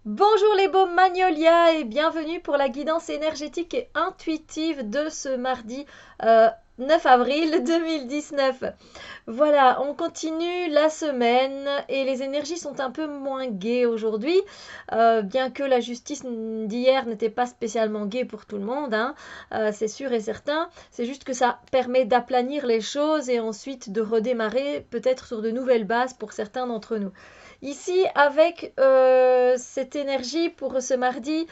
Bonjour les beaux magnolias et bienvenue pour la guidance énergétique et intuitive de ce mardi 9 avril 2019. Voilà, on continue la semaine et les énergies sont un peu moins gaies aujourd'hui, bien que la justice d'hier n'était pas spécialement gaie pour tout le monde, hein, c'est sûr et certain. C'est juste que ça permet d'aplanir les choses et ensuite de redémarrer peut-être sur de nouvelles bases pour certains d'entre nous. Ici, avec cette énergie pour ce mardi,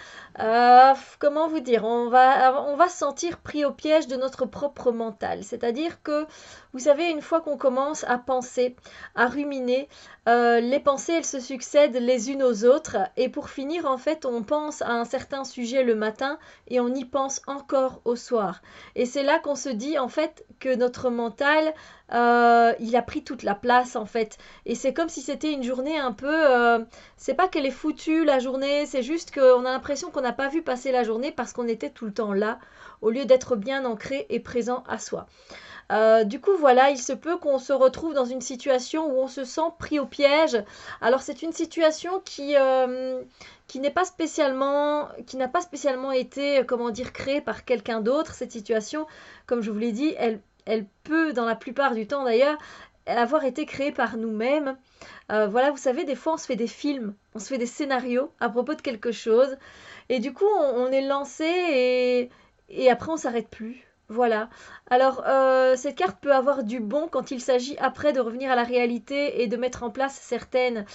comment vous dire, on va se sentir pris au piège de notre propre mental. C'est-à-dire que, vous savez, une fois qu'on commence à penser, à ruminer, les pensées, elles se succèdent les unes aux autres. Et pour finir, en fait, on pense à un certain sujet le matin et on y pense encore au soir. Et c'est là qu'on se dit, en fait, que notre mental, il a pris toute la place, en fait. Et c'est comme si c'était une journée un peu... c'est pas qu'elle est foutue la journée, c'est juste qu'on a l'impression qu'on n'a pas vu passer la journée parce qu'on était tout le temps là, au lieu d'être bien ancré et présent à soi. Du coup, voilà, il se peut qu'on se retrouve dans une situation où on se sent pris au piège. Alors, c'est une situation qui n'est pas spécialement, qui n'a pas spécialement été, comment dire, créée par quelqu'un d'autre. Cette situation, comme je vous l'ai dit, elle peut, dans la plupart du temps d'ailleurs, avoir été créée par nous-mêmes. Voilà, vous savez, des fois, on se fait des films, on se fait des scénarios à propos de quelque chose, et du coup, on est lancé et après, on s'arrête plus. Voilà. Alors, cette carte peut avoir du bon quand il s'agit après de revenir à la réalité et de mettre en place certaines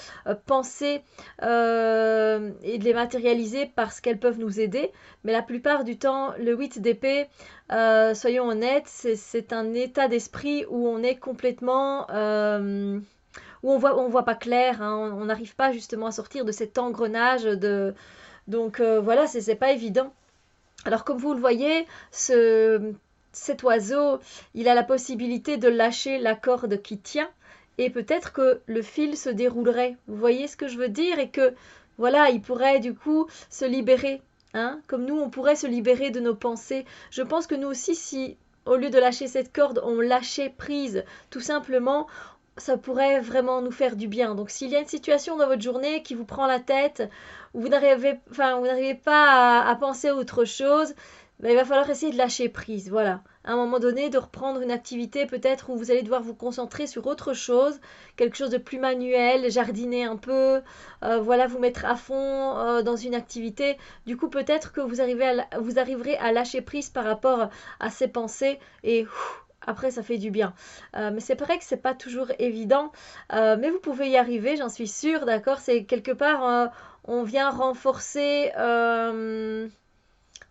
pensées et de les matérialiser parce qu'elles peuvent nous aider. Mais la plupart du temps, le 8 d'épée, soyons honnêtes, c'est un état d'esprit où on est complètement... où on voit pas clair, hein, on n'arrive pas justement à sortir de cet engrenage de... Donc voilà, c'est pas évident. Alors comme vous le voyez, cet oiseau, il a la possibilité de lâcher la corde qui tient et peut-être que le fil se déroulerait. Vous voyez ce que je veux dire? Et que voilà, il pourrait du coup se libérer. Hein, comme nous, on pourrait se libérer de nos pensées. Je pense que nous aussi, si au lieu de lâcher cette corde, on lâchait prise, tout simplement, ça pourrait vraiment nous faire du bien. Donc s'il y a une situation dans votre journée qui vous prend la tête, où vous n'arrivez pas à penser à autre chose, ben, il va falloir essayer de lâcher prise. Voilà. À un moment donné, de reprendre une activité peut-être où vous allez devoir vous concentrer sur autre chose, quelque chose de plus manuel, jardiner un peu, voilà, vous mettre à fond dans une activité. Du coup, peut-être que vous arriverez à lâcher prise par rapport à ces pensées et après, ça fait du bien. Mais c'est vrai que c'est pas toujours évident, mais vous pouvez y arriver, j'en suis sûre, d'accord? C'est quelque part, on vient renforcer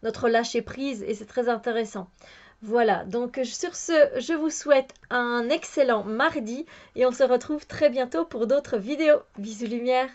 notre lâcher prise et c'est très intéressant. Voilà, donc sur ce, je vous souhaite un excellent mardi et on se retrouve très bientôt pour d'autres vidéos. Bisous lumière!